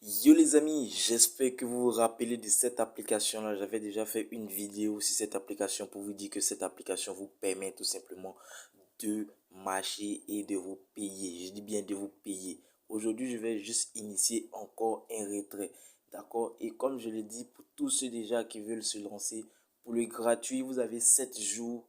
Yo les amis, j'espère que vous vous rappelez de cette application-là. J'avais déjà fait une vidéo sur cette application pour vous dire que cette application vous permet tout simplement de marcher et de vous payer. Je dis bien de vous payer. Aujourd'hui, je vais juste initier encore un retrait. D'accord? Et comme je l'ai dit, pour tous ceux déjà qui veulent se lancer, pour le gratuit, vous avez 7 jours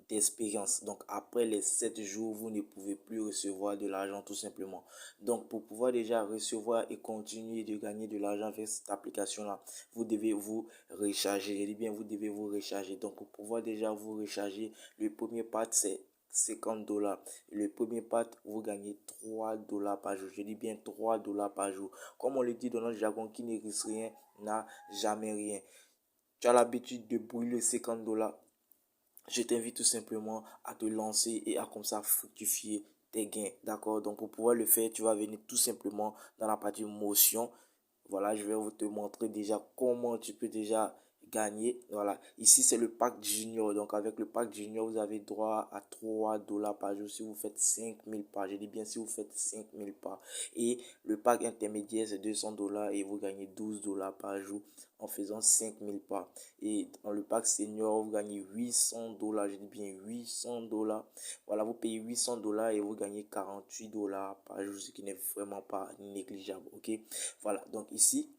d'expérience. Donc après les 7 jours, vous ne pouvez plus recevoir de l'argent tout simplement. Donc pour pouvoir déjà recevoir et continuer de gagner de l'argent avec cette application-là, vous devez vous recharger. Je dis bien, vous devez vous recharger. Donc pour pouvoir déjà vous recharger, le premier pas c'est 50 dollars. Le premier pas, vous gagnez 3 dollars par jour. Je dis bien 3 dollars par jour. Comme on le dit dans notre jargon, qui ne risque rien n'a jamais rien. Tu as l'habitude de brûler 50 dollars. Je t'invite tout simplement à te lancer et à comme ça fructifier tes gains. D'accord? Donc pour pouvoir le faire, tu vas venir tout simplement dans la partie motion. Voilà, je vais vous te montrer déjà comment tu peux déjà gagner. Voilà, ici c'est le pack junior. Donc avec le pack junior, vous avez droit à 3 dollars par jour si vous faites 5000 pas. Je dis bien si vous faites 5000 pas. Et le pack intermédiaire, c'est 200 dollars et vous gagnez 12 dollars par jour en faisant 5000 pas. Et dans le pack senior, vous gagnez 800 dollars. Je dis bien 800 dollars. Voilà, vous payez 800 dollars et vous gagnez 48 dollars par jour, ce qui n'est vraiment pas négligeable. Ok, voilà, donc ici,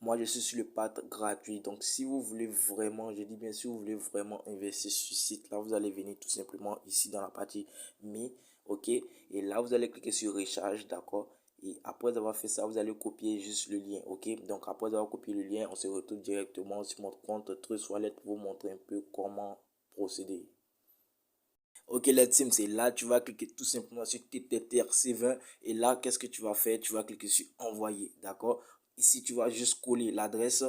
moi je suis sur le pack gratuit. Donc si vous voulez vraiment, je dis bien si vous voulez vraiment investir sur ce site là, vous allez venir tout simplement ici dans la partie mi. Ok, et là vous allez cliquer sur recharge. D'accord, et après avoir fait ça, vous allez copier juste le lien. Ok, donc après avoir copié le lien, on se retrouve directement sur mon compte Trust Wallet pour vous montrer un peu comment procéder. Ok, let's team, c'est là, tu vas cliquer tout simplement sur TTRC20 et là, qu'est-ce que tu vas faire? Tu vas cliquer sur envoyer, d'accord? Ici, tu vas juste coller l'adresse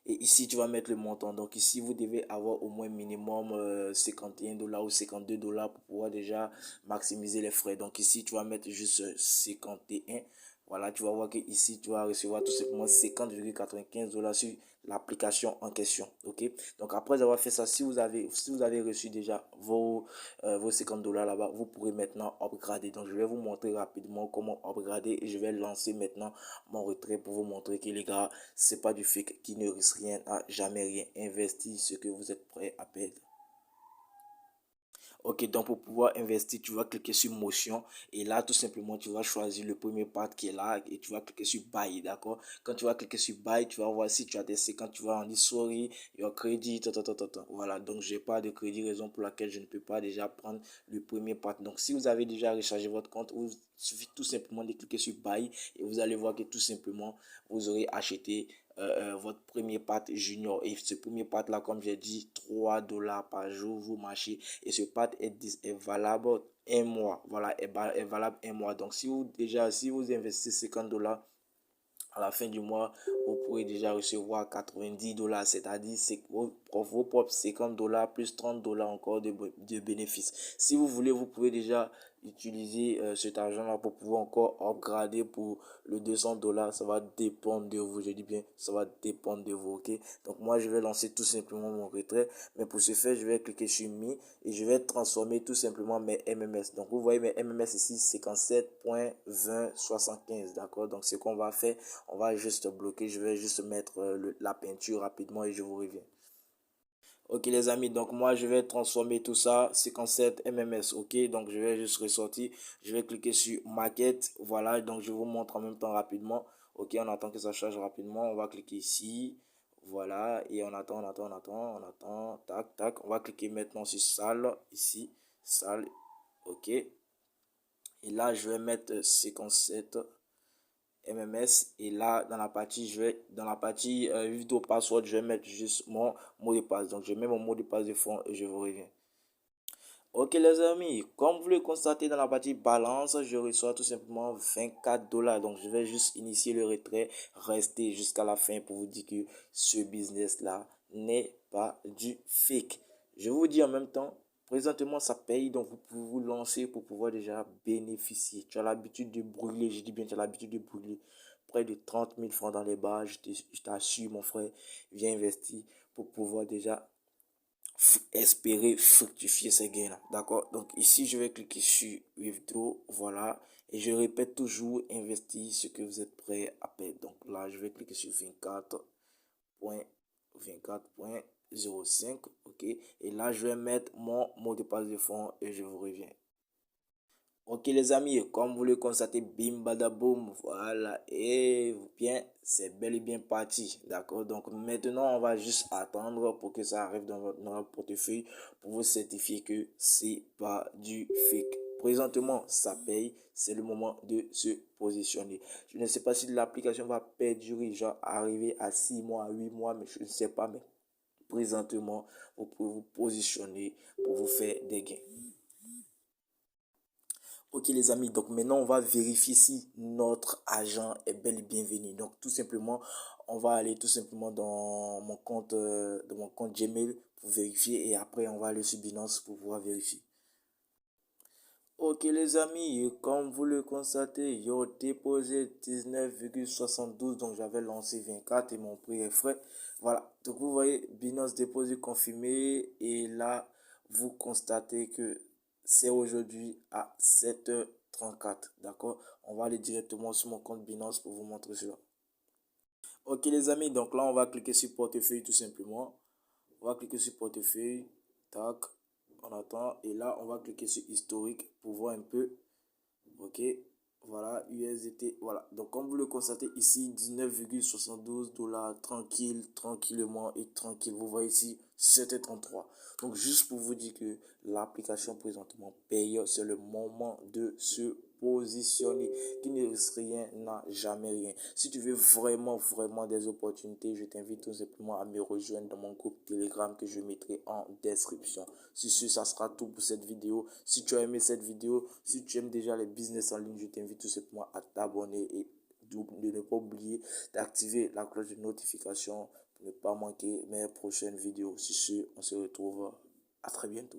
et ici, tu vas mettre le montant. Donc ici, vous devez avoir au moins minimum 51 dollars ou 52 dollars pour pouvoir déjà maximiser les frais. Donc ici, tu vas mettre juste 51. Voilà, tu vas voir que ici, tu vas recevoir tout simplement 50,95 dollars sur l'application en question. Ok, donc après avoir fait ça, si vous avez reçu déjà vos 50 dollars là-bas, vous pourrez maintenant upgrader. Donc je vais vous montrer rapidement comment upgrader et je vais lancer maintenant mon retrait pour vous montrer que les gars, c'est pas du fake qui ne risque rien à jamais rien. Investir ce que vous êtes prêt à perdre. Ok, donc pour pouvoir investir, tu vas cliquer sur motion et là tout simplement tu vas choisir le premier part qui est là et tu vas cliquer sur buy, d'accord? Quand tu vas cliquer sur buy, tu vas voir si tu as des séquences, tu vas en dire sorry, your credit, voilà, donc j'ai pas de crédit, raison pour laquelle je ne peux pas déjà prendre le premier part. Donc si vous avez déjà rechargé votre compte, il suffit tout simplement de cliquer sur buy et vous allez voir que tout simplement vous aurez acheté votre premier part junior et ce premier part là, comme j'ai dit, 3 dollars par jour, vous marchez et ce part est valable un mois. Voilà, est valable un mois. Donc si vous investissez 50 dollars à la fin du mois, vous pourrez déjà recevoir 90 dollars, c'est-à-dire vos propres 50 dollars plus 30 dollars encore de bénéfices. Si vous voulez, vous pouvez déjà utiliser cet argent-là pour pouvoir encore upgrader pour le 200 dollars. Ça va dépendre de vous, je dis bien, ça va dépendre de vous, ok? Donc moi, je vais lancer tout simplement mon retrait, mais pour ce faire, je vais cliquer sur Mi et je vais transformer tout simplement mes MMS. Donc vous voyez mes MMS ici, 57.2075, d'accord? Donc ce qu'on va faire, on va juste bloquer, je vais juste mettre la peinture rapidement et je vous reviens. Ok les amis, donc moi je vais transformer tout ça 57 MMS. Ok, donc je vais juste ressortir, je vais cliquer sur maquette. Voilà, donc je vous montre en même temps rapidement. Ok, on attend que ça charge rapidement, on va cliquer ici. Voilà, et on attend, tac tac, on va cliquer maintenant sur salle ici, salle. Ok, et là je vais mettre 57 MMS et là dans la partie vidéo password, je vais mettre juste mon mot de passe. Donc je mets mon mot de passe de fond et je vous reviens. Ok les amis, comme vous le constatez dans la partie balance, je reçois tout simplement 24 dollars. Donc je vais juste initier le retrait, rester jusqu'à la fin pour vous dire que ce business là n'est pas du fake. Je vous dis en même temps, présentement ça paye, donc vous pouvez vous lancer pour pouvoir déjà bénéficier. Tu as l'habitude de brûler, je dis bien tu as l'habitude de brûler près de 30 000 francs dans les bars. Je t'assure mon frère, viens investir pour pouvoir déjà espérer fructifier ces gains là, d'accord? Donc ici je vais cliquer sur withdraw, voilà, Et je répète toujours, investir ce que vous êtes prêt à perdre. Donc là, je vais cliquer sur 24.05, ok. Et là, je vais mettre mon mot de passe de fonds et je vous reviens. Ok les amis, comme vous le constatez, bim badaboum, voilà, et bien, c'est bel et bien parti, d'accord. Donc maintenant, on va juste attendre pour que ça arrive dans votre portefeuille pour vous certifier que c'est pas du fake. Présentement, ça paye, c'est le moment de se positionner. Je ne sais pas si l'application va perdurer, genre arriver à 6 mois, 8 mois, mais je ne sais pas, mais présentement, vous pouvez vous positionner pour vous faire des gains. Ok les amis, donc maintenant on va vérifier si notre agent est bel et bien venu. Donc tout simplement, on va aller tout simplement dans mon compte Gmail pour vérifier et après on va aller sur Binance pour pouvoir vérifier. Ok les amis, comme vous le constatez, j'ai déposé 19,72, donc j'avais lancé 24 et mon prix est frais. Voilà, donc vous voyez, Binance déposé confirmé et là, vous constatez que c'est aujourd'hui à 7h34, d'accord? On va aller directement sur mon compte Binance pour vous montrer cela. Ok les amis, donc là, on va cliquer sur portefeuille tout simplement. On va cliquer sur portefeuille, tac, on attend et là on va cliquer sur historique pour voir un peu. Ok, voilà, USDT, voilà. Donc comme vous le constatez ici, 19,72 dollars, tranquille, tranquillement et tranquille. Vous voyez ici, 7,33. Donc juste pour vous dire que l'application présentement paye, c'est le moment de se positionner. Qui ne risque rien n'a jamais rien. Si tu veux vraiment des opportunités, je t'invite tout simplement à me rejoindre dans mon groupe Telegram que je mettrai en description. Si ça sera tout pour cette vidéo. Si tu as aimé cette vidéo, si tu aimes déjà les business en ligne, je t'invite tout simplement à t'abonner et de ne pas oublier d'activer la cloche de notification pour ne pas manquer mes prochaines vidéos. Si ce, on se retrouve à très bientôt.